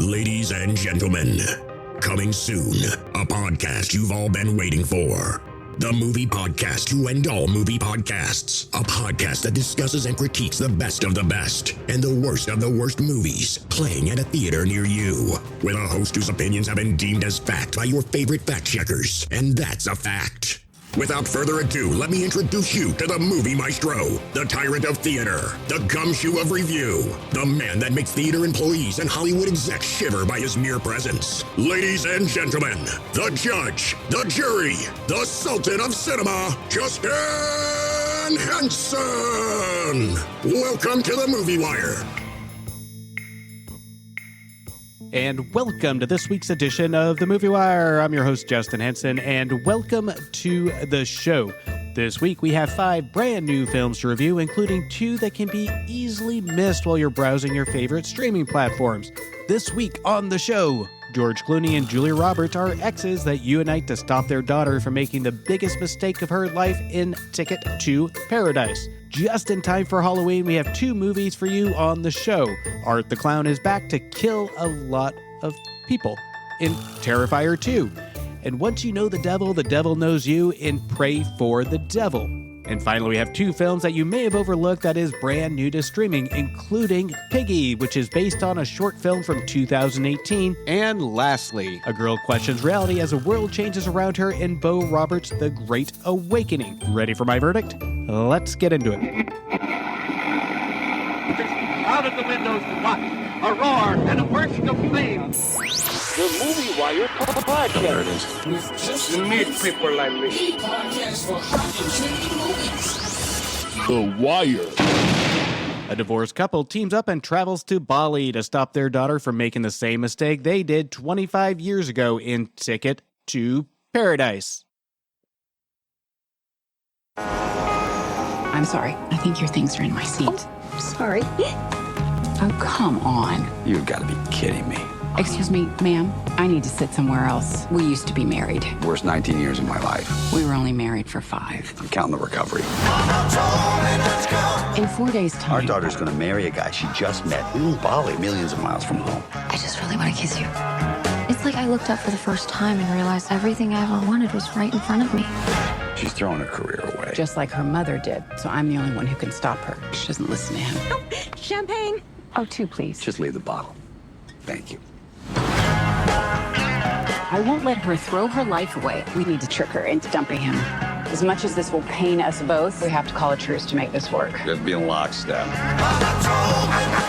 Ladies and gentlemen, coming soon, a podcast you've all been waiting for. The movie podcast to end all movie podcasts. A podcast that discusses and critiques the best of the best and the worst of the worst movies playing at a theater near you. With a host whose opinions have been deemed as fact by your favorite fact checkers. And that's a fact. Without further ado, let me introduce you to the movie maestro, the tyrant of theater, the gumshoe of review, the man that makes theater employees and Hollywood execs shiver by his mere presence. Ladies and gentlemen, the judge, the jury, the sultan of cinema, Justin Henson. Welcome to the Movie Wire. And welcome to this week's edition of The Movie Wire. I'm your host, Justin Henson, and welcome to the show. This week, we have 5 brand new films to review, including 2 that can be easily missed while you're browsing your favorite streaming platforms. This week on the show, George Clooney and Julia Roberts are exes that unite to stop their daughter from making the biggest mistake of her life in Ticket to Paradise. Just in time for Halloween, we have 2 movies for you on the show. Art the Clown is back to kill a lot of people in Terrifier 2. And once you know the devil knows you in Pray for the Devil. And finally, we have 2 films that you may have overlooked that is brand new to streaming, including Piggy, which is based on a short film from 2018. And lastly, a girl questions reality as the world changes around her in Bo Roberts' The Great Awakening. Ready for my verdict? Let's get into it. Out of the windows to watch a roar and a burst of flame. The Movie Wire podcast. There it is. We just need people like me. The Wire. A divorced couple teams up and travels to Bali to stop their daughter from making the same mistake they did 25 years ago in Ticket to Paradise. I'm sorry. I think your things are in my seat. Oh, sorry. Oh, come on. You've got to be kidding me. Excuse me, ma'am. I need to sit somewhere else. We used to be married. Worst 19 years of my life. We were only married for 5. I'm counting the recovery. In 4 days' time. Our daughter's going to marry a guy she just met in Bali, millions of miles from home. I just really want to kiss you. It's like I looked up for the first time and realized everything I ever wanted was right in front of me. She's throwing her career away. Just like her mother did. So I'm the only one who can stop her. She doesn't listen to him. Oh, champagne. Oh, 2, please. Just leave the bottle. Thank you. I won't let her throw her life away. We need to trick her into dumping him. As much as this will pain us both, we have to call a truce to make this work. Just be in lockstep.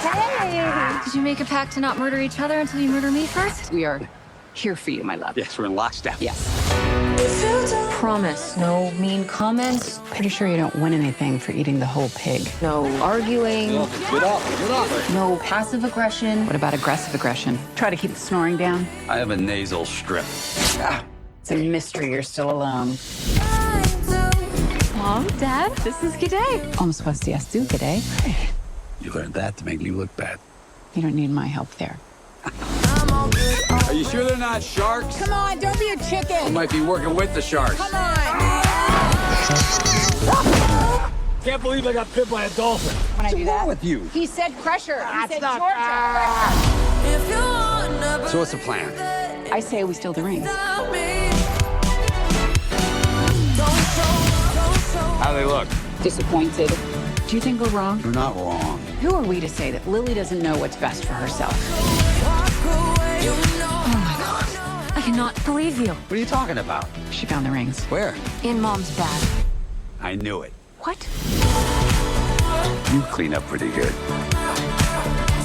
Hey! Did you make a pact to not murder each other until you murder me first? We are here for you, my love. Yes, we're in lockstep. Yes. Promise, no mean comments, Pretty sure you don't win anything for eating the whole pig. no arguing, Get up. no passive aggression. What about aggressive aggression? Try to keep the snoring down. I have a nasal strip. It's a mystery you're still alone. Mom, Dad, this is G'day. Almost supposed to yes, do today. You learned that to make me look bad. You don't need my help there. Are you sure they're not sharks? Come on, don't be a I chicken. might be working with the sharks. Come on. Can't believe I got bit by a dolphin. When I do that, with you? he said pressure. He said not- Georgia. So what's the plan? I say we steal the rings. How do they look? Disappointed. Do you think we're wrong? You're not wrong. Who are we to say that Lily doesn't know what's best for herself? I cannot believe you. What are you talking about? She found the rings. Where? In Mom's bag. I knew it. What? You clean up pretty good.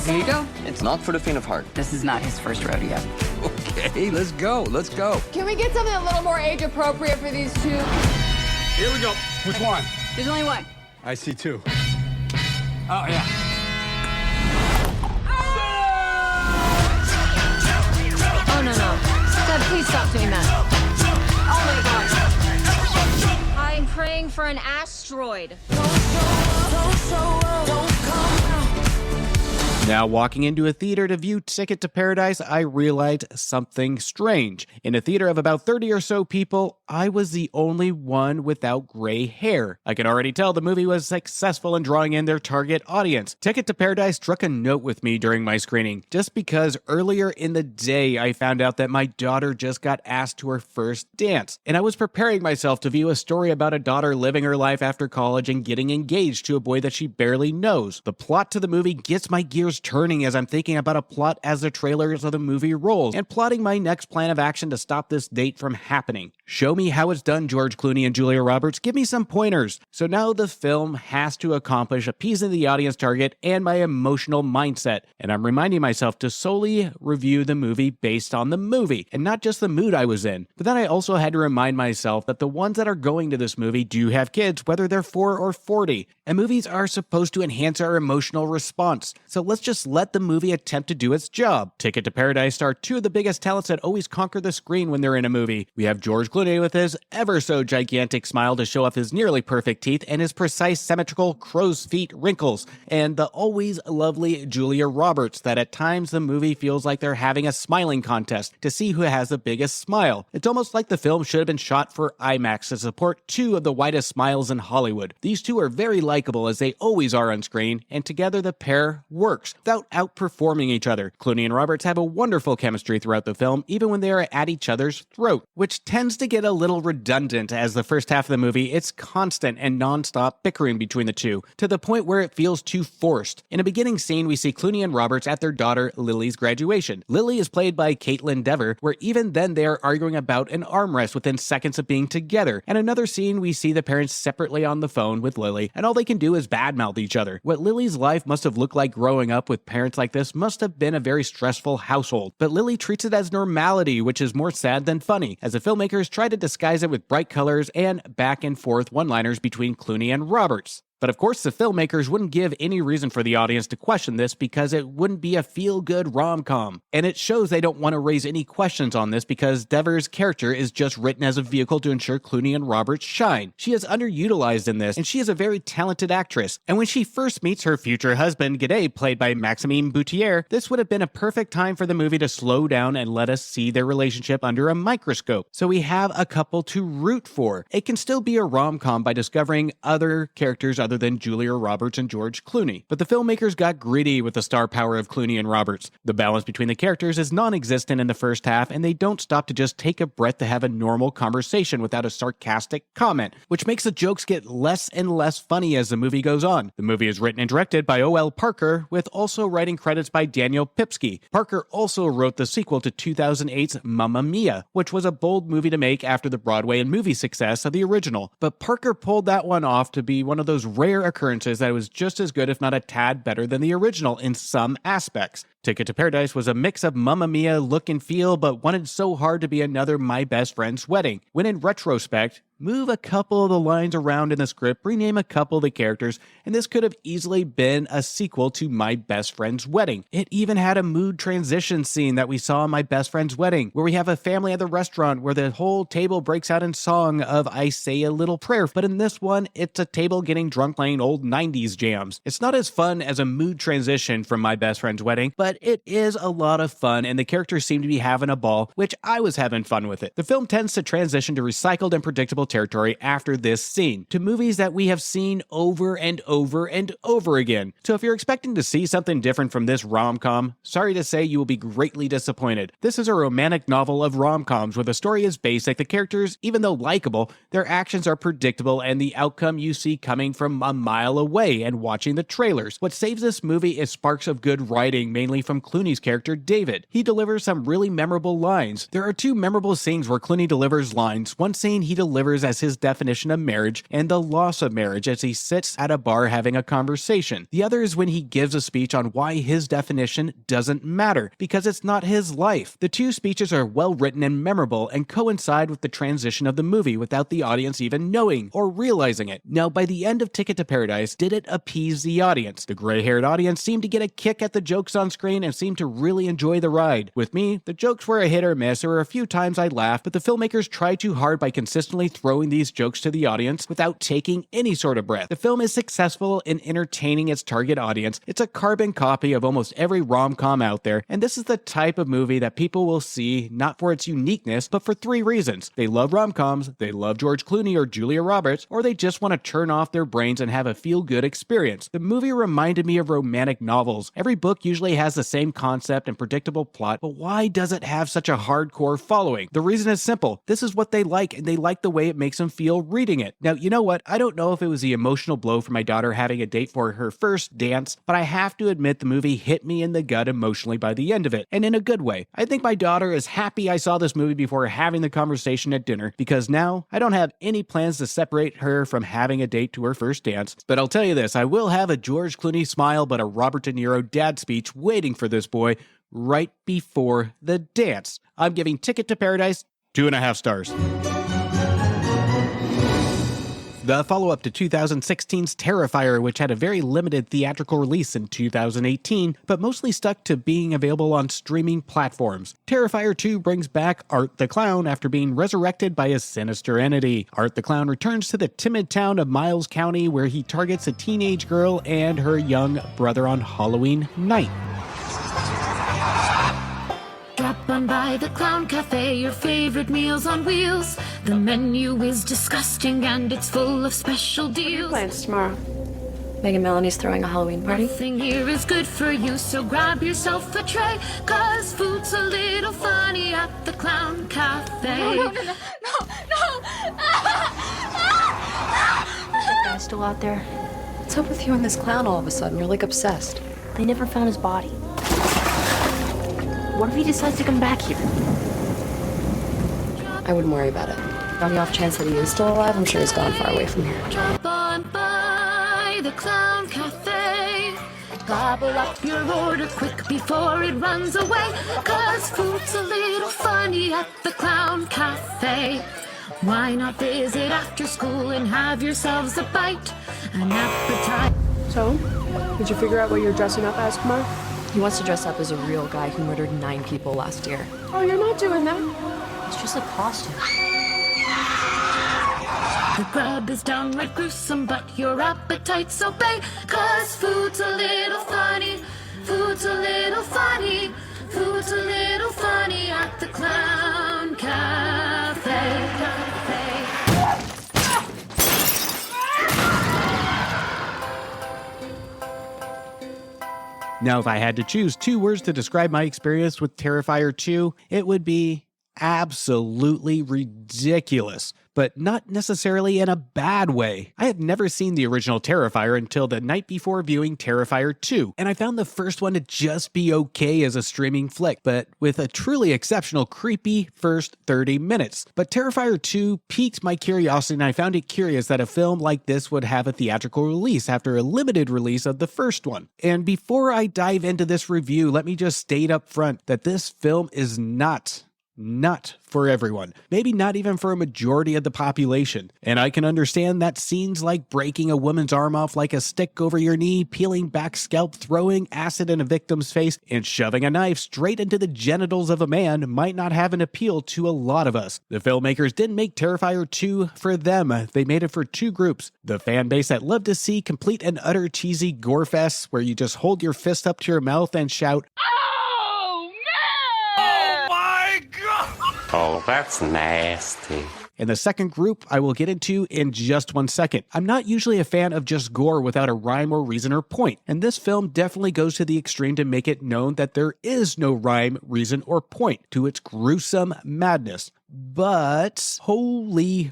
There you go. It's not for the faint of heart. This is not his first rodeo. Okay, let's go. Let's go. Can we get something a little more age appropriate for these 2? Here we go. Which one? There's only one. I see 2. Oh, yeah. Oh, no. Dad, please stop doing that. Oh, my God. I'm praying for an asteroid. Now, walking into a theater to view Ticket to Paradise, I realized something strange. In a theater of about 30 or so people, I was the only one without gray hair. I can already tell the movie was successful in drawing in their target audience. Ticket to Paradise struck a note with me during my screening, just because earlier in the day I found out that my daughter just got asked to her first dance, and I was preparing myself to view a story about a daughter living her life after college and getting engaged to a boy that she barely knows. The plot to the movie gets my gears turning as I'm thinking about a plot as the trailers of the movie rolls, and plotting my next plan of action to stop this date from happening. Show me how it's done, George Clooney and Julia Roberts. Give me some pointers. So now the film has to accomplish appeasing the audience target and my emotional mindset, and I'm reminding myself to solely review the movie based on the movie, and not just the mood I was in. But then I also had to remind myself that the ones that are going to this movie do have kids, whether they're 4 or 40, and movies are supposed to enhance our emotional response. So let's just let the movie attempt to do its job. Ticket to Paradise star 2 of the biggest talents that always conquer the screen when they're in a movie. We have George Clooney with his ever so gigantic smile to show off his nearly perfect teeth and his precise symmetrical crow's feet wrinkles, and the always lovely Julia Roberts that at times the movie feels like they're having a smiling contest to see who has the biggest smile. It's almost like the film should have been shot for IMAX to support 2 of the widest smiles in Hollywood. These 2 are very likable as they always are on screen, and together the pair works without outperforming each other. Clooney and Roberts have a wonderful chemistry throughout the film, even when they are at each other's throat, which tends to get a little redundant as the first half of the movie it's constant and non-stop bickering between the 2, to the point where it feels too forced. In a beginning scene, we see Clooney and Roberts at their daughter Lily's graduation. Lily is played by Caitlin Dever, where even then they are arguing about an armrest within seconds of being together. And another scene, we see the parents separately on the phone with Lily, and all they can do is badmouth each other. What Lily's life must have looked like growing up with parents like this must have been a very stressful household. But Lily treats it as normality, which is more sad than funny, as the filmmakers try to disguise it with bright colors and back and forth one-liners between Clooney and Roberts. But of course, the filmmakers wouldn't give any reason for the audience to question this because it wouldn't be a feel-good rom-com. And it shows they don't want to raise any questions on this because Dever's character is just written as a vehicle to ensure Clooney and Roberts shine. She is underutilized in this, and she is a very talented actress. And when she first meets her future husband, G'day, played by Maxime Boutier, this would have been a perfect time for the movie to slow down and let us see their relationship under a microscope. So we have a couple to root for. It can still be a rom-com by discovering other characters other than Julia Roberts and George Clooney. But the filmmakers got greedy with the star power of Clooney and Roberts. The balance between the characters is non-existent in the first half, and they don't stop to just take a breath to have a normal conversation without a sarcastic comment, which makes the jokes get less and less funny as the movie goes on. The movie is written and directed by O.L. Parker, with also writing credits by Daniel Pipsky. Parker also wrote the sequel to 2008's Mamma Mia, which was a bold movie to make after the Broadway and movie success of the original. But Parker pulled that one off to be one of those rare occurrences that was just as good, if not a tad better, than the original in some aspects. Ticket to Paradise was a mix of Mamma Mia look and feel, but wanted so hard to be another My Best Friend's Wedding. When in retrospect, move a couple of the lines around in the script, rename a couple of the characters, and this could have easily been a sequel to My Best Friend's Wedding. It even had a mood transition scene that we saw in My Best Friend's Wedding, where we have a family at the restaurant where the whole table breaks out in song of I Say a Little Prayer, but in this one, it's a table getting drunk playing old 90s jams. It's not as fun as a mood transition from My Best Friend's Wedding, but it is a lot of fun, and the characters seem to be having a ball, which I was having fun with it. The film tends to transition to recycled and predictable territory after this scene, to movies that we have seen over and over and over again. So if you're expecting to see something different from this rom-com, sorry to say you will be greatly disappointed. This is a romantic novel of rom-coms where the story is basic, the characters, even though likable, their actions are predictable, and the outcome you see coming from a mile away and watching the trailers. What saves this movie is sparks of good writing, mainly from Clooney's character, David. He delivers some really memorable lines. There are 2 memorable scenes where Clooney delivers lines. One scene he delivers as his definition of marriage and the loss of marriage as he sits at a bar having a conversation. The other is when he gives a speech on why his definition doesn't matter, because it's not his life. The 2 speeches are well written and memorable and coincide with the transition of the movie without the audience even knowing or realizing it. Now, by the end of Ticket to Paradise, did it appease the audience? The gray-haired audience seemed to get a kick at the jokes on screen and seemed to really enjoy the ride. With me, the jokes were a hit or miss. There were a few times I laughed, but the filmmakers tried too hard by consistently throwing throwing these jokes to the audience without taking any sort of breath. The film is successful in entertaining its target audience. It's a carbon copy of almost every rom-com out there, and this is the type of movie that people will see not for its uniqueness, but for 3 reasons. They love rom-coms, they love George Clooney or Julia Roberts, or they just want to turn off their brains and have a feel-good experience. The movie reminded me of romantic novels. Every book usually has the same concept and predictable plot, but why does it have such a hardcore following? The reason is simple. This is what they like, and they like the way it makes them feel reading it. Now, you know what? I don't know if it was the emotional blow for my daughter having a date for her first dance, but I have to admit the movie hit me in the gut emotionally by the end of it, and in a good way. I think my daughter is happy I saw this movie before having the conversation at dinner, because now I don't have any plans to separate her from having a date to her first dance. But I'll tell you this, I will have a George Clooney smile but a Robert De Niro dad speech waiting for this boy right before the dance. I'm giving Ticket to Paradise 2.5 stars. The follow-up to 2016's Terrifier, which had a very limited theatrical release in 2018, but mostly stuck to being available on streaming platforms. Terrifier 2 brings back Art the Clown after being resurrected by a sinister entity. Art the Clown returns to the timid town of Miles County, where he targets a teenage girl and her young brother on Halloween night. Drop on by the Clown Cafe, your favorite meals on wheels. The menu is disgusting and it's full of special deals. Plans tomorrow. Meg and Melanie's throwing a Halloween party. Nothing here is good for you, so grab yourself a tray, 'cause food's a little funny at the Clown Cafe. No. Guys still out there? What's up with you and this clown all of a sudden? You're like obsessed. They never found his body. What if he decides to come back here? I wouldn't worry about it. On the off chance that he is still alive, I'm sure he's gone far away from here. Drop on by the Clown Cafe. Gobble up your order quick before it runs away, 'cause food's a little funny at the Clown Cafe. Why not visit after school and have yourselves a bite, an appetite? So, did you figure out what you're dressing up as tomorrow? He wants to dress up as a real guy who murdered 9 people last year. Oh, you're not doing that. It's just a costume. The grub is downright gruesome, but your appetites obey, 'cause food's a little funny, food's a little funny, food's a little funny at the Clown Cafe. Now, if I had to choose 2 words to describe my experience with Terrifier 2, it would be absolutely ridiculous, but not necessarily in a bad way. I had never seen the original Terrifier until the night before viewing Terrifier 2, and I found the first one to just be okay as a streaming flick, but with a truly exceptional creepy first 30 minutes. But Terrifier 2 piqued my curiosity, and I found it curious that a film like this would have a theatrical release after a limited release of the first one. And before I dive into this review, let me just state up front that this film is not for everyone. Maybe not even for a majority of the population. And I can understand that scenes like breaking a woman's arm off like a stick over your knee, peeling back scalp, throwing acid in a victim's face, and shoving a knife straight into the genitals of a man might not have an appeal to a lot of us. The filmmakers didn't make Terrifier 2 for them. They made it for 2 groups. The fan base that loved to see complete and utter cheesy gore fests where you just hold your fist up to your mouth and shout, "Oh, that's nasty." And the second group I will get into in just 1 second. I'm not usually a fan of just gore without a rhyme or reason or point, and this film definitely goes to the extreme to make it known that there is no rhyme, reason, or point to its gruesome madness. But holy,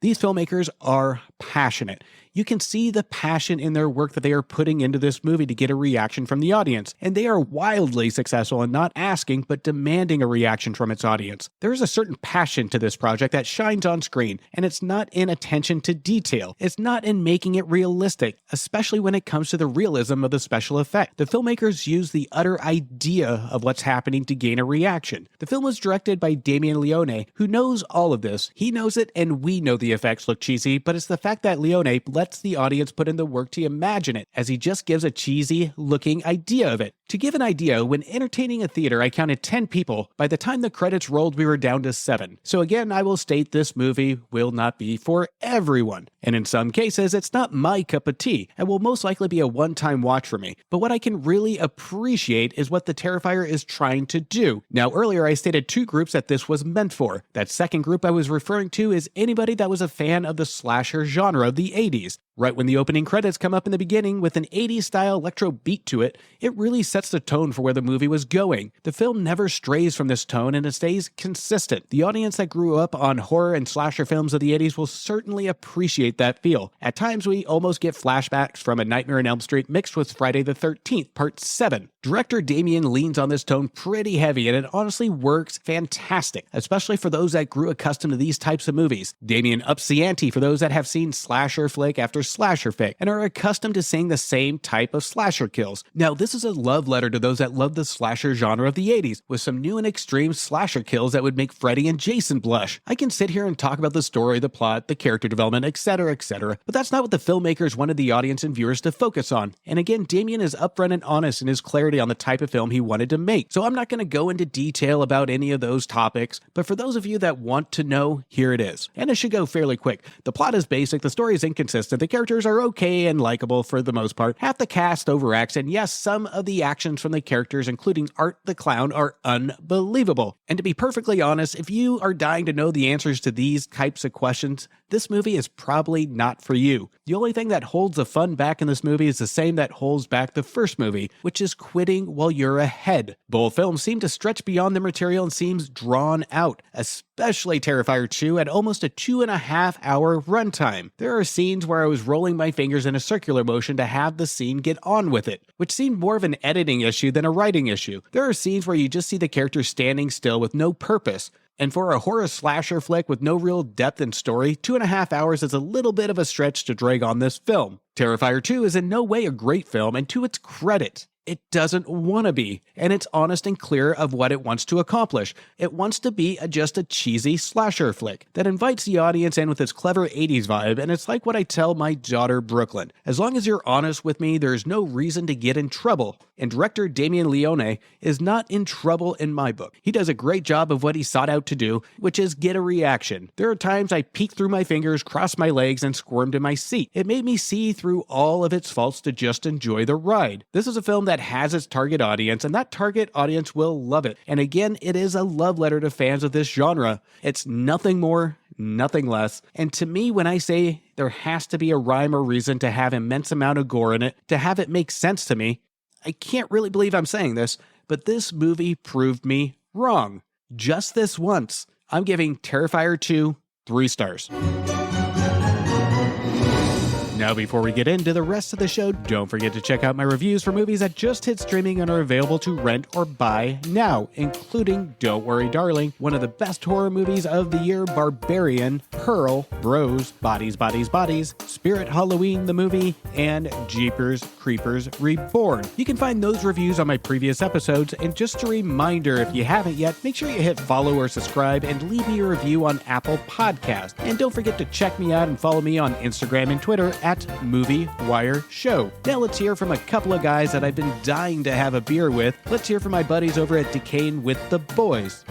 these filmmakers are passionate. You can see the passion in their work that they are putting into this movie to get a reaction from the audience, and they are wildly successful in not asking but demanding a reaction from its audience. There is a certain passion to this project that shines on screen, and it's not in attention to detail. It's not in making it realistic, especially when it comes to the realism of the special effect. The filmmakers use the utter idea of what's happening to gain a reaction. The film was directed by Damien Leone, who knows all of this. He knows it, and we know the effects look cheesy, but it's the fact that Leone lets the audience put in the work to imagine it, as he just gives a cheesy-looking idea of it. To give an idea, when entertaining a theater, I counted 10 people. By the time the credits rolled, we were down to 7. So again, I will state this movie will not be for everyone. And in some cases, it's not my cup of tea, and will most likely be a one-time watch for me. But what I can really appreciate is what the Terrifier is trying to do. Now, earlier I stated 2 groups that this was meant for. That second group I was referring to is anybody that was a fan of the slasher genre of the 80s. Right when the opening credits come up in the beginning with an 80s style electro beat to it, it really sets the tone for where the movie was going. The film never strays from this tone and it stays consistent. The audience that grew up on horror and slasher films of the 80s will certainly appreciate that feel. At times we almost get flashbacks from A Nightmare on Elm Street mixed with Friday the 13th, Part 7. Director Damien leans on this tone pretty heavy and it honestly works fantastic, especially for those that grew accustomed to these types of movies. Damien ups the ante for those that have seen slasher flick after slasher fic and are accustomed to seeing the same type of slasher kills. Now, this is a love letter to those that love the slasher genre of the 80s, with some new and extreme slasher kills that would make Freddy and Jason blush. I can sit here and talk about the story, the plot, the character development, etc., but that's not what the filmmakers wanted the audience and viewers to focus on. And again, Damien is upfront and honest in his clarity on the type of film he wanted to make, so I'm not going to go into detail about any of those topics, but for those of you that want to know, here it is. And it should go fairly quick. The plot is basic, the story is inconsistent, the characters are okay and likable for the most part, half the cast overacts, and yes, some of the actions from the characters, including Art the Clown, are unbelievable. And to be perfectly honest, if you are dying to know the answers to these types of questions, this movie is probably not for you. The only thing that holds the fun back in this movie is the same that holds back the first movie, which is quitting while you're ahead. Both films seem to stretch beyond the material and seems drawn out, especially Terrifier 2 at almost a 2.5-hour runtime. There are scenes where I was rolling my fingers in a circular motion to have the scene get on with it, which seemed more of an editing issue than a writing issue. There are scenes where you just see the characters standing still with no purpose. And for a horror slasher flick with no real depth and story, 2.5 hours is a little bit of a stretch to drag on this film. Terrifier 2 is in no way a great film, and to its credit, it doesn't want to be, and it's honest and clear of what it wants to accomplish. It wants to be just a cheesy slasher flick that invites the audience in with its clever 80s vibe, and it's like what I tell my daughter Brooklyn. As long as you're honest with me, there's no reason to get in trouble. And director Damien Leone is not in trouble in my book. He does a great job of what he sought out to do, which is get a reaction. There are times I peeked through my fingers, crossed my legs, and squirmed in my seat. It made me see through all of its faults to just enjoy the ride. This is a film that has its target audience, and that target audience will love it. And again, it is a love letter to fans of this genre. It's nothing more, nothing less. And to me, when I say there has to be a rhyme or reason to have immense amount of gore in it, to have it make sense to me, I can't really believe I'm saying this, but this movie proved me wrong. Just this once. I'm giving Terrifier 2 3 stars. Now, before we get into the rest of the show, don't forget to check out my reviews for movies that just hit streaming and are available to rent or buy now, including Don't Worry Darling, one of the best horror movies of the year, Barbarian, Pearl, Bros, Bodies, Bodies, Bodies, Spirit Hollween the movie, and Jeepers Creepers Reborn. You can find those reviews on my previous episodes, and just a reminder, if you haven't yet, make sure you hit follow or subscribe and leave me a review on Apple Podcast. And don't forget to check me out and follow me on Instagram and Twitter at Movie Wire Show. Now let's hear from a couple of guys that I've been dying to have a beer with. Let's hear from my buddies over at Decayin with the boys.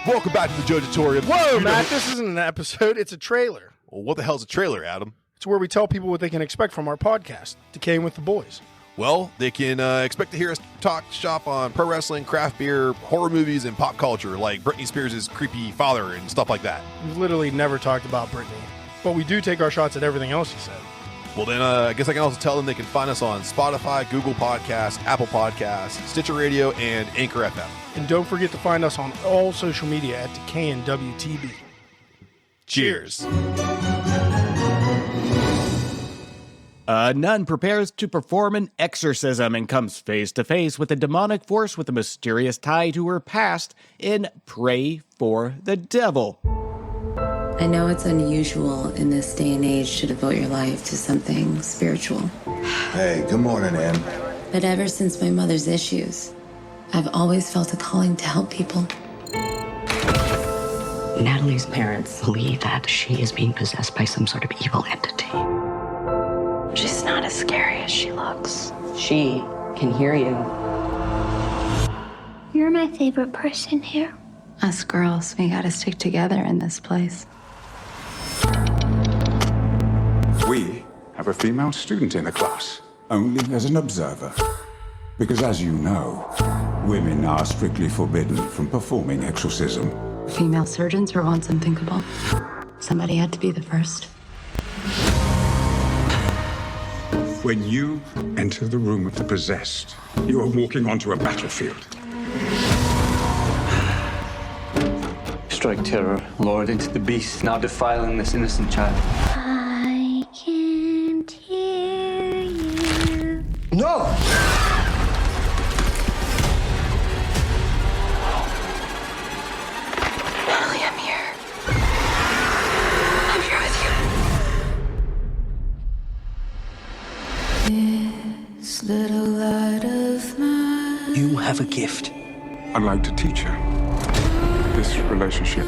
Welcome back to the Joe Tutorial. Whoa, Matt, this isn't an episode, it's a trailer. Well, what the hell's a trailer, Adam? It's where we tell people what they can expect from our podcast, Decayin with the boys. Well, they can expect to hear us talk shop on pro wrestling, craft beer, horror movies, and pop culture, like Britney Spears' creepy father and stuff like that. We've literally never talked about Britney. But we do take our shots at everything else you said. Well, then I guess I can also tell them they can find us on Spotify, Google Podcasts, Apple Podcasts, Stitcher Radio, and Anchor FM. And don't forget to find us on all social media at Decayin WTB. Cheers. A nun prepares to perform an exorcism and comes face to face with a demonic force with a mysterious tie to her past in Pray for the Devil. I know it's unusual in this day and age to devote your life to something spiritual. Hey, good morning, Ann. But ever since my mother's issues, I've always felt a calling to help people. Natalie's parents believe that she is being possessed by some sort of evil entity. She's not as scary as she looks. She can hear you. You're my favorite person here. Us girls, we gotta stick together in this place. We have a female student in the class, only as an observer. Because as you know, women are strictly forbidden from performing exorcism. Female surgeons were once unthinkable. Somebody had to be the first. When you enter the room of the possessed, you are walking onto a battlefield. Strike terror, Lord, into the beast, now defiling this innocent child. I can't hear you. No! Natalie, I'm here. I'm here with you. This little light of mine. You have a gift. I'd like to teach her. This relationship,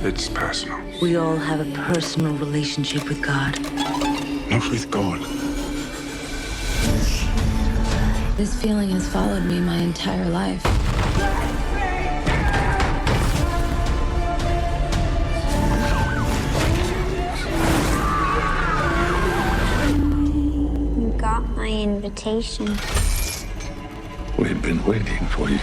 it's personal. We all have a personal relationship with God. Not with God. This feeling has followed me my entire life. You got my invitation. We've been waiting for you.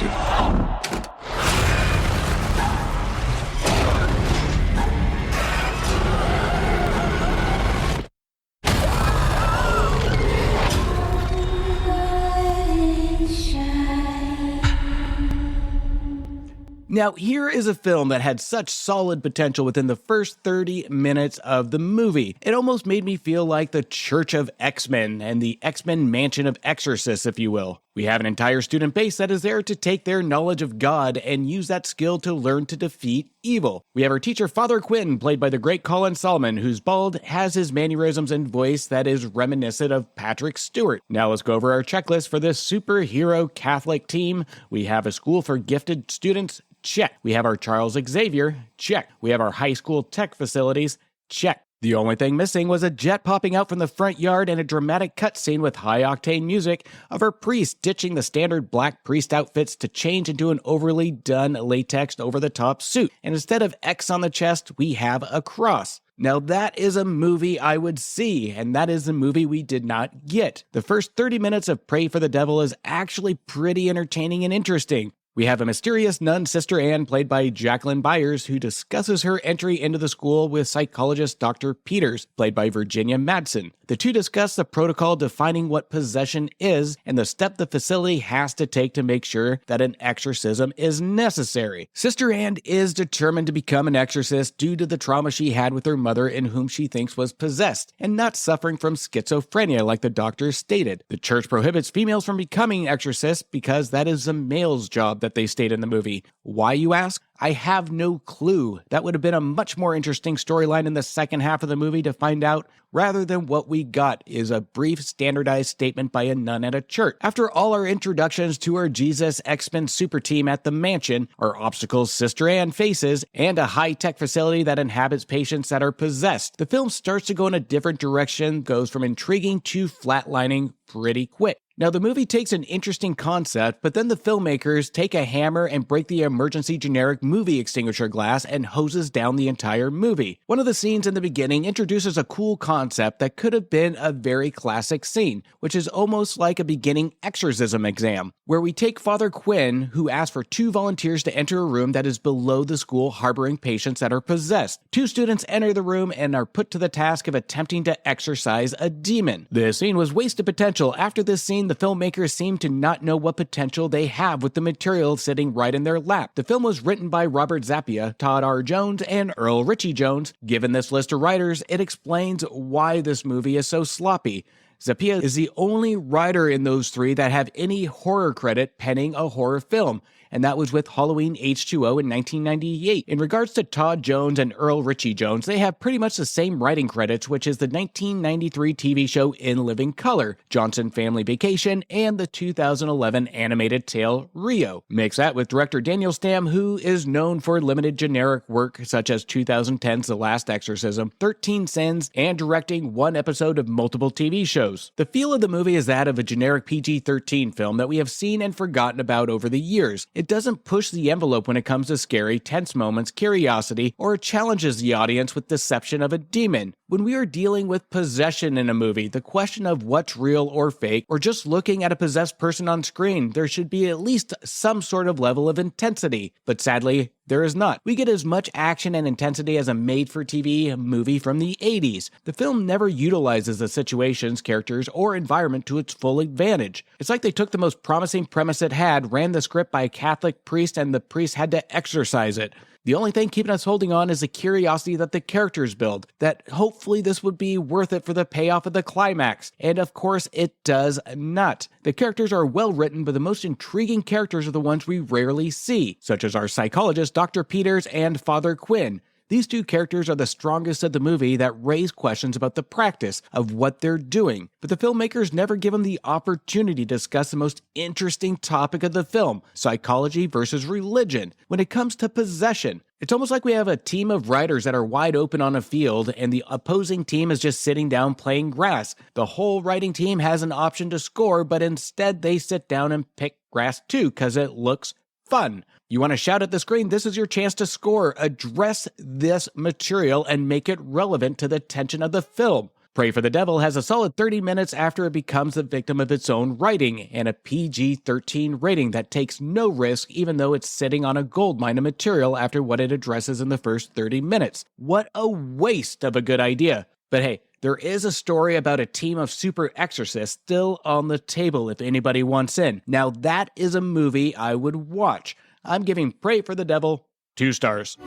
Now, here is a film that had such solid potential within the first 30 minutes of the movie. It almost made me feel like the Church of X-Men and the X-Men Mansion of Exorcists, if you will. We have an entire student base that is there to take their knowledge of God and use that skill to learn to defeat evil. We have our teacher, Father Quinn, played by the great Colin Solomon, who's bald, has his mannerisms and voice that is reminiscent of Patrick Stewart. Now let's go over our checklist for this superhero Catholic team. We have a school for gifted students. Check. We have our Charles Xavier. Check. We have our high school tech facilities. Check. The only thing missing was a jet popping out from the front yard and a dramatic cutscene with high-octane music of our priest ditching the standard black priest outfits to change into an overly done latex over-the-top suit. And instead of X on the chest, we have a cross. Now that is a movie I would see, and that is a movie we did not get. The first 30 minutes of Pray for the Devil is actually pretty entertaining and interesting. We have a mysterious nun, Sister Anne, played by Jacqueline Byers, who discusses her entry into the school with psychologist Dr. Peters, played by Virginia Madsen. The two discuss the protocol defining what possession is and the step the facility has to take to make sure that an exorcism is necessary. Sister Anne is determined to become an exorcist due to the trauma she had with her mother in whom she thinks was possessed, and not suffering from schizophrenia like the doctors stated. The church prohibits females from becoming exorcists because that is a male's job that they state in the movie. Why, you ask? I have no clue. That would have been a much more interesting storyline in the second half of the movie to find out, rather than what we got is a brief standardized statement by a nun at a church. After all our introductions to our Jesus X-Men super team at the mansion, our obstacles Sister Anne faces, and a high-tech facility that inhabits patients that are possessed, the film starts to go in a different direction, goes from intriguing to flatlining pretty quick. Now, the movie takes an interesting concept, but then the filmmakers take a hammer and break the emergency generic movie extinguisher glass and hoses down the entire movie. One of the scenes in the beginning introduces a cool concept that could have been a very classic scene, which is almost like a beginning exorcism exam, where we take Father Quinn, who asks for 2 volunteers to enter a room that is below the school harboring patients that are possessed. 2 students enter the room and are put to the task of attempting to exorcise a demon. The scene was wasted potential. After this scene, the filmmakers seem to not know what potential they have with the material sitting right in their lap. The film was written by Robert Zappia, Todd R. Jones, and Earl Ritchie Jones. Given this list of writers, it explains why this movie is so sloppy. Zappia is the only writer in those three that have any horror credit penning a horror film, and that was with Hollween H2O in 1998. In regards to Todd Jones and Earl Ritchie Jones, they have pretty much the same writing credits, which is the 1993 TV show In Living Color, Johnson Family Vacation, and the 2011 animated tale Rio. Mix that with director Daniel Stamm, who is known for limited generic work such as 2010's The Last Exorcism, 13 Sins, and directing one episode of multiple TV shows. The feel of the movie is that of a generic PG-13 film that we have seen and forgotten about over the years. It doesn't push the envelope when it comes to scary, tense moments, curiosity, or challenges the audience with deception of a demon. When we are dealing with possession in a movie, the question of what's real or fake, or just looking at a possessed person on screen, there should be at least some sort of level of intensity. But sadly, there is not. We get as much action and intensity as a made-for-TV movie from the 80s. The film never utilizes the situations, characters, or environment to its full advantage. It's like they took the most promising premise it had, ran the script by a Catholic priest, and the priest had to exorcise it. The only thing keeping us holding on is the curiosity that the characters build, that hopefully this would be worth it for the payoff of the climax. And of course, it does not. The characters are well written, but the most intriguing characters are the ones we rarely see, such as our psychologist Dr. Peters and Father Quinn. These two characters are the strongest of the movie that raise questions about the practice of what they're doing, but the filmmakers never give them the opportunity to discuss the most interesting topic of the film, psychology versus religion, when it comes to possession. It's almost like we have a team of writers that are wide open on a field and the opposing team is just sitting down playing grass. The whole writing team has an option to score, but instead they sit down and pick grass too because it looks fun. You want to shout at the screen? This is your chance to score. Address this material and make it relevant to the tension of the film. Pray for the Devil has a solid 30 minutes after it becomes the victim of its own writing, and a PG-13 rating that takes no risk even though it's sitting on a goldmine of material after what it addresses in the first 30 minutes. What a waste of a good idea. But hey, there is a story about a team of super exorcists still on the table if anybody wants in. Now that is a movie I would watch. I'm giving Pray for the Devil 2 stars.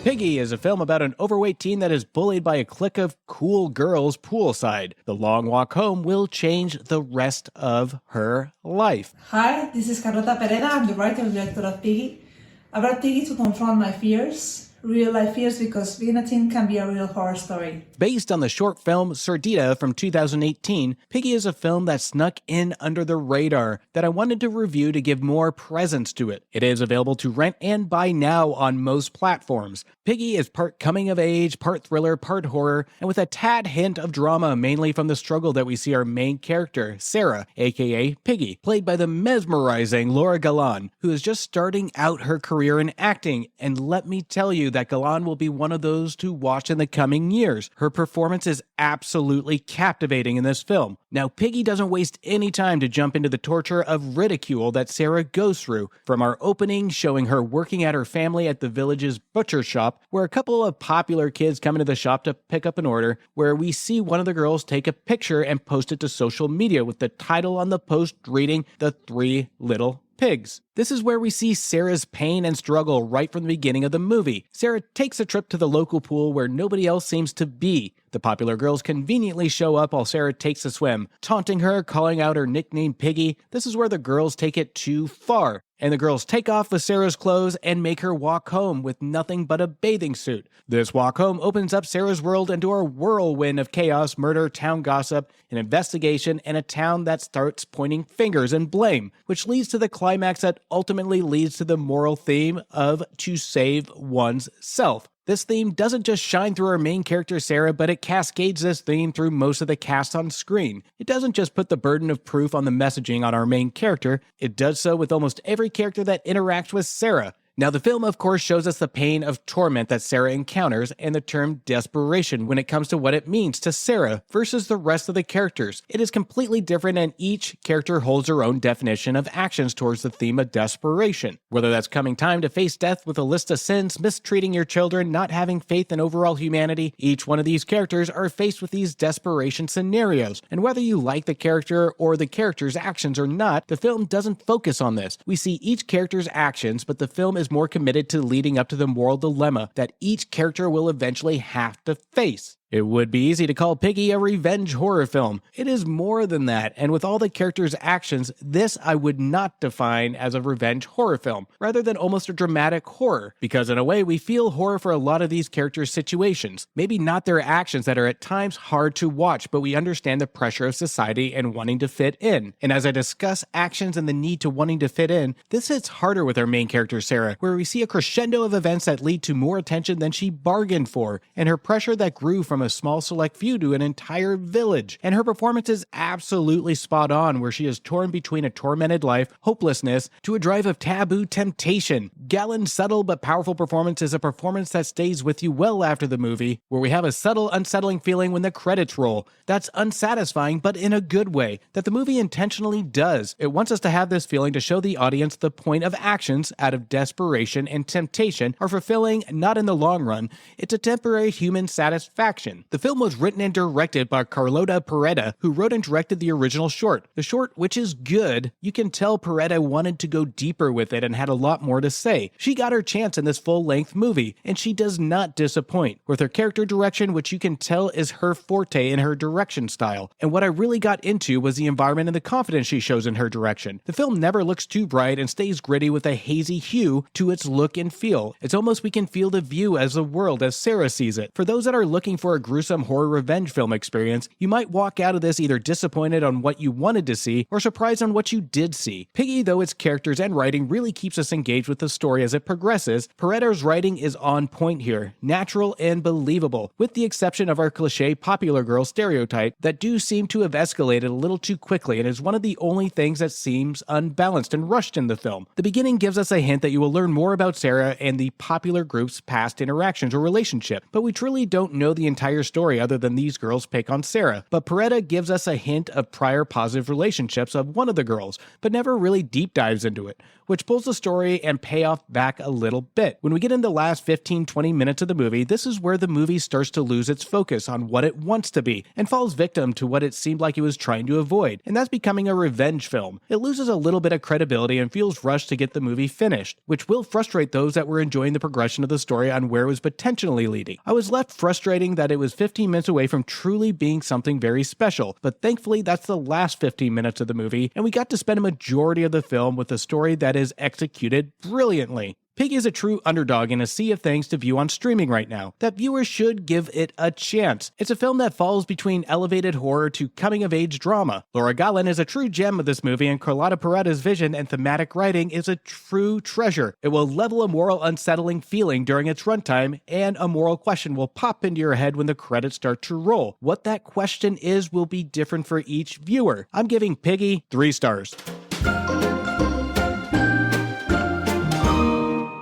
Piggy is a film about an overweight teen that is bullied by a clique of cool girls poolside. The long walk home will change the rest of her life. Hi, this is Carlota Pereda. I'm the writer and director of Piggy. I brought Piggy to confront my fears. Real life fears, because being a teen can be a real horror story. Based on the short film Sordida from 2018, Piggy is a film that snuck in under the radar that I wanted to review to give more presence to it. It is available to rent and buy now on most platforms. Piggy is part coming of age, part thriller, part horror, and with a tad hint of drama, mainly from the struggle that we see our main character, Sarah, aka Piggy, played by the mesmerizing Laura Galan, who is just starting out her career in acting, and let me tell you that Galan will be one of those to watch in the coming years. Her performance is absolutely captivating in this film. Now, Piggy doesn't waste any time to jump into the torture of ridicule that Sarah goes through, from our opening showing her working at her family at the village's butcher shop, where a couple of popular kids come into the shop to pick up an order, where we see one of the girls take a picture and post it to social media with the title on the post reading "The Three Little Pigs." This is where we see Sarah's pain and struggle right from the beginning of the movie. Sarah takes a trip to the local pool where nobody else seems to be. The popular girls conveniently show up while Sarah takes a swim, taunting her, calling out her nickname Piggy. This is where the girls take it too far, and the girls take off with Sarah's clothes and make her walk home with nothing but a bathing suit. This walk home opens up Sarah's world into a whirlwind of chaos, murder, town gossip, an investigation, and a town that starts pointing fingers and blame, which leads to the climax that ultimately leads to the moral theme of to save one's self. This theme doesn't just shine through our main character Sarah, but it cascades this theme through most of the cast on screen. It doesn't just put the burden of proof on the messaging on our main character, it does so with almost every character that interacts with Sarah. Now, the film, of course, shows us the pain of torment that Sarah encounters and the term desperation when it comes to what it means to Sarah versus the rest of the characters. It is completely different, and each character holds their own definition of actions towards the theme of desperation. Whether that's coming time to face death with a list of sins, mistreating your children, not having faith in overall humanity, each one of these characters are faced with these desperation scenarios. And whether you like the character or the character's actions or not, the film doesn't focus on this. We see each character's actions, but the film is more committed to leading up to the moral dilemma that each character will eventually have to face. It would be easy to call Piggy a revenge horror film. It is more than that, and with all the characters' actions, this I would not define as a revenge horror film, rather than almost a dramatic horror, because in a way we feel horror for a lot of these characters' situations. Maybe not their actions that are at times hard to watch, but we understand the pressure of society and wanting to fit in. And as I discuss actions and the need to wanting to fit in, this hits harder with our main character Sarah, where we see a crescendo of events that lead to more attention than she bargained for, and her pressure that grew from a small select few to an entire village. And her performance is absolutely spot on, where she is torn between a tormented life, hopelessness, to a drive of taboo temptation. Gallen's subtle but powerful performance is a performance that stays with you well after the movie, where we have a subtle, unsettling feeling when the credits roll. That's unsatisfying, but in a good way, that the movie intentionally does. It wants us to have this feeling to show the audience the point of actions out of desperation and temptation are fulfilling, not in the long run. It's a temporary human satisfaction. The film was written and directed by Carlota Pereda, who wrote and directed the original short. The short, which is good, you can tell Pereda wanted to go deeper with it and had a lot more to say. She got her chance in this full-length movie, and she does not disappoint, with her character direction, which you can tell is her forte in her direction style. And what I really got into was the environment and the confidence she shows in her direction. The film never looks too bright and stays gritty with a hazy hue to its look and feel. It's almost we can feel the view as the world as Sarah sees it. For those that are looking for a gruesome horror revenge film experience, you might walk out of this either disappointed on what you wanted to see or surprised on what you did see. Piggy, though its characters and writing really keeps us engaged with the story as it progresses, Pereda's writing is on point here, natural and believable, with the exception of our cliche popular girl stereotype that do seem to have escalated a little too quickly and is one of the only things that seems unbalanced and rushed in the film. The beginning gives us a hint that you will learn more about Sarah and the popular group's past interactions or relationship, but we truly don't know the entire story other than these girls pick on Sarah. But Pereda gives us a hint of prior positive relationships of one of the girls, but never really deep dives into it, which pulls the story and payoff back a little bit. When we get in the last 15-20 minutes of the movie, this is where the movie starts to lose its focus on what it wants to be and falls victim to what it seemed like it was trying to avoid, and that's becoming a revenge film. It loses a little bit of credibility and feels rushed to get the movie finished, which will frustrate those that were enjoying the progression of the story on where it was potentially leading. I was left frustrating that it was 15 minutes away from truly being something very special, but thankfully that's the last 15 minutes of the movie, and we got to spend a majority of the film with a story that is executed brilliantly. Piggy is a true underdog in a sea of things to view on streaming right now, that viewers should give it a chance. It's a film that falls between elevated horror to coming-of-age drama. Laura Gallen is a true gem of this movie, and Carlota Pereda's vision and thematic writing is a true treasure. It will level a moral unsettling feeling during its runtime, and a moral question will pop into your head when the credits start to roll. What that question is will be different for each viewer. I'm giving Piggy 3 stars.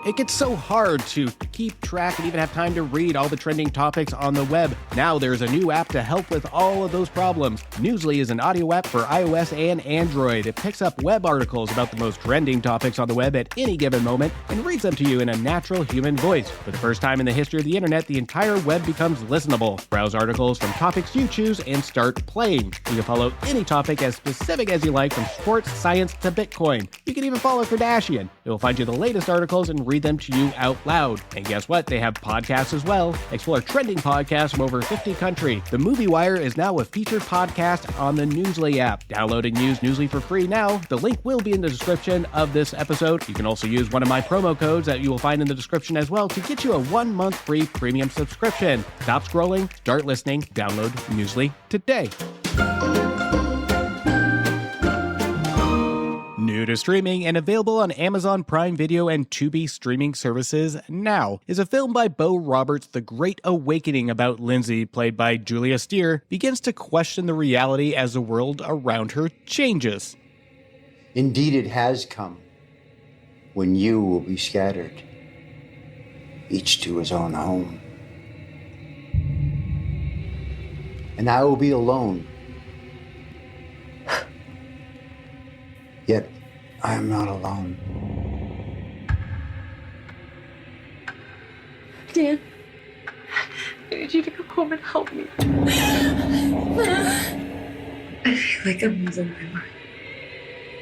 It gets so hard to keep track and even have time to read all the trending topics on the web. Now there's a new app to help with all of those problems. Newsly is an audio app for iOS and Android. It picks up web articles about the most trending topics on the web at any given moment and reads them to you in a natural human voice. For the first time in the history of the internet, the entire web becomes listenable. Browse articles from topics you choose and start playing. You can follow any topic as specific as you like, from sports, science, to Bitcoin. You can even follow Kardashian. It will find you the latest articles and read them to you out loud. And guess what? They have podcasts as well. Explore trending podcasts from over 50 countries. The Movie Wire is now a featured podcast on the Newsly app. Download and use Newsly for free now. The link will be in the description of this episode. You can also use one of my promo codes that you will find in the description as well to get you a 1-month free premium subscription. Stop scrolling, start listening, download Newsly today. New to streaming and available on Amazon Prime Video and Tubi streaming services now is a film by Bo Roberts. The Great Awakening about Lindsay, played by Julia Steer, begins to question the reality as the world around her changes. Indeed it has come, when you will be scattered, each to his own home. And I will be alone. Yet, I am not alone. Dan, I need you to come home and help me. I feel like I'm losing my mind.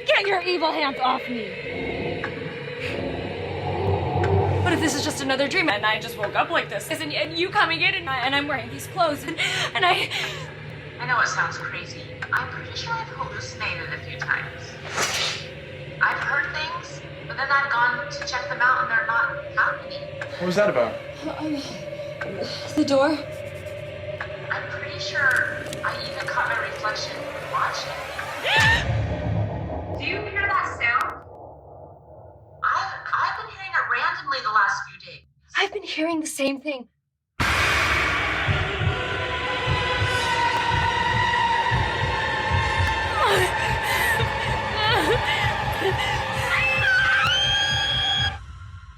Get your evil hands off me! What if this is just another dream and I just woke up like this? And you coming in and I'm wearing these clothes and I know it sounds crazy. I'm pretty sure I've hallucinated a few times. I've heard things, but then I've gone to check them out and they're not happening. What was that about? The door. I'm pretty sure I even caught my reflection watching. Do you hear that sound? I've been hearing it randomly the last few days. I've been hearing the same thing.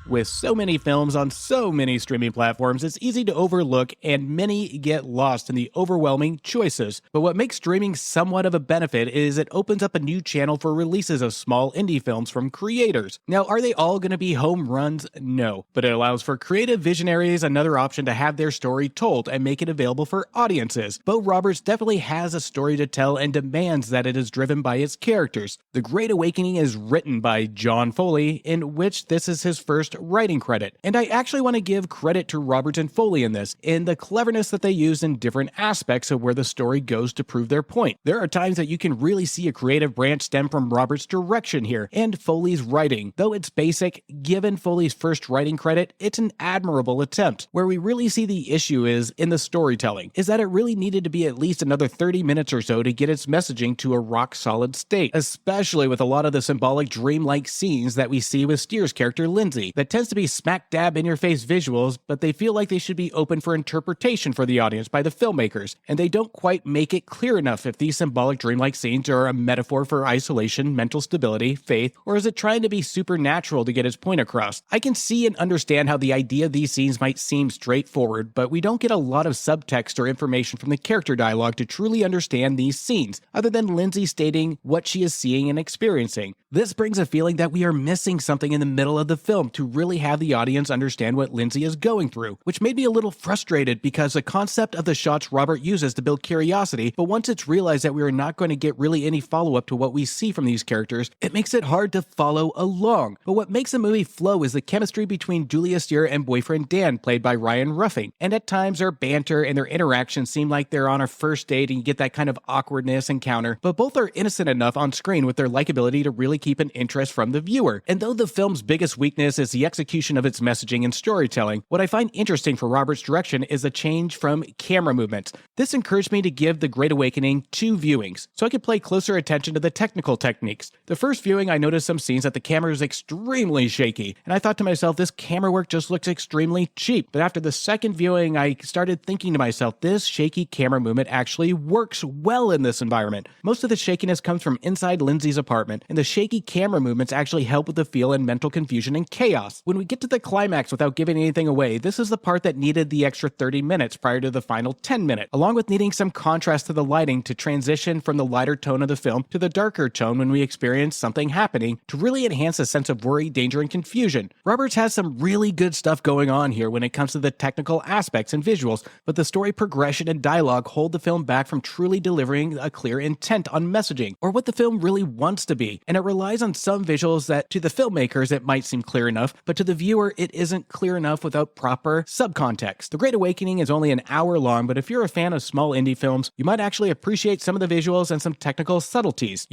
With so many films on so many streaming platforms, it's easy to overlook and many get lost in the overwhelming choices. But what makes streaming somewhat of a benefit is it opens up a new channel for releases of small indie films from creators. Now, are they all going to be home runs? No. But it allows for creative visionaries another option to have their story told and make it available for audiences. Bo Roberts definitely has a story to tell and demands that it is driven by its characters. The Great Awakening is written by John Foley, in which this is his first writing credit. And I actually want to give credit to Roberts and Foley in this, in the cleverness that they use in different aspects of where the story goes to prove their point. There are times that you can really see a creative branch stem from Roberts' direction here, and Foley's writing. Though it's basic, given Foley's first writing credit, it's an admirable attempt. Where we really see the issue is in the storytelling, is that it really needed to be at least another 30 minutes or so to get its messaging to a rock-solid state, especially with a lot of the symbolic dreamlike scenes that we see with Steer's character Lindsay, that tends to be smack dab in your face visuals, but they feel like they should be open for interpretation for the audience by the filmmakers, and they don't quite make it clear enough if these symbolic dreamlike scenes are a metaphor for isolation, mental stability, faith, or is it trying to be supernatural to get its point across. I can see and understand how the idea of these scenes might seem straightforward, but we don't get a lot of subtext or information from the character dialogue to truly understand these scenes, other than Lindsay stating what she is seeing and experiencing. This brings a feeling that we are missing something in the middle of the film to really have the audience understand what Lindsay is going through, which made me a little frustrated because the concept of the shots Robert uses to build curiosity, but once it's realized that we are not going to get really any follow-up to what we see from these characters, it makes it hard to follow along. But what makes the movie flow is the chemistry between Julia Steer and boyfriend Dan, played by Ryan Ruffing, and at times their banter and their interactions seem like they're on a first date and you get that kind of awkwardness encounter, but both are innocent enough on screen with their likability to really keep an interest from the viewer. And though the film's biggest weakness is the execution of its messaging and storytelling, what I find interesting for Robert's direction is the change from camera movements. This encouraged me to give The Great Awakening 2 viewings, so I could pay closer attention to the technical techniques. The first viewing, I noticed some scenes that the camera was extremely shaky, and I thought to myself, this camera work just looks extremely cheap. But after the second viewing, I started thinking to myself, this shaky camera movement actually works well in this environment. Most of the shakiness comes from inside Lindsay's apartment, and the shaky camera movements actually help with the feel and mental confusion and chaos. When we get to the climax without giving anything away, this is the part that needed the extra 30 minutes prior to the final 10 minutes, along with needing some contrast to the lighting to transition from the lighter tone of the film to the darker tone when we experience something happening to really enhance a sense of worry, danger, and confusion. Roberts has some really good stuff going on here when it comes to the technical aspects and visuals, but the story progression and dialogue hold the film back from truly delivering a clear intent on messaging or what the film really wants to be, and it relies on some visuals that to the filmmakers it might seem clear enough, but to the viewer it isn't clear enough without proper subcontext. The Great Awakening is only an hour long, but if you're a fan of small indie films, you might actually appreciate some of the visuals and some technical subtleties.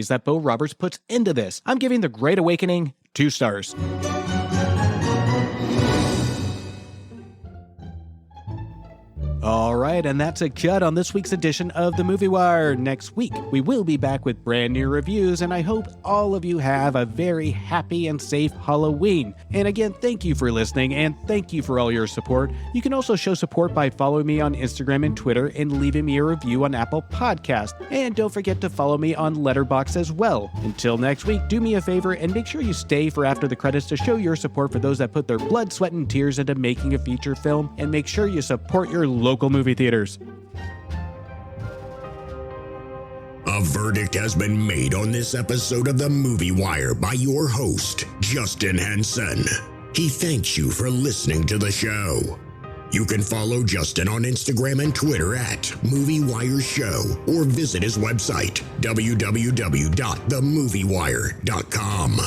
That Bo Roberts puts into this. I'm giving The Great Awakening 2 stars. All right, and that's a cut on this week's edition of The Movie Wire. Next week, we will be back with brand new reviews, and I hope all of you have a very happy and safe Halloween. And again, thank you for listening, and thank you for all your support. You can also show support by following me on Instagram and Twitter and leaving me a review on Apple Podcast. And don't forget to follow me on Letterboxd as well. Until next week, do me a favor and make sure you stay for after the credits to show your support for those that put their blood, sweat, and tears into making a feature film, and make sure you support your local movie theaters. A verdict has been made on this episode of The Movie Wire by your host, Justin Henson. He thanks you for listening to the show. You can follow Justin on Instagram and Twitter at Movie Wire Show, or visit his website, www.themoviewire.com.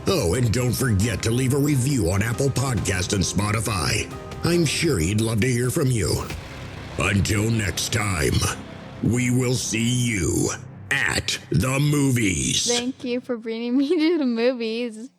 Oh, and don't forget to leave a review on Apple Podcast and Spotify. I'm sure he'd love to hear from you. Until next time, we will see you at the movies. Thank you for bringing me to the movies.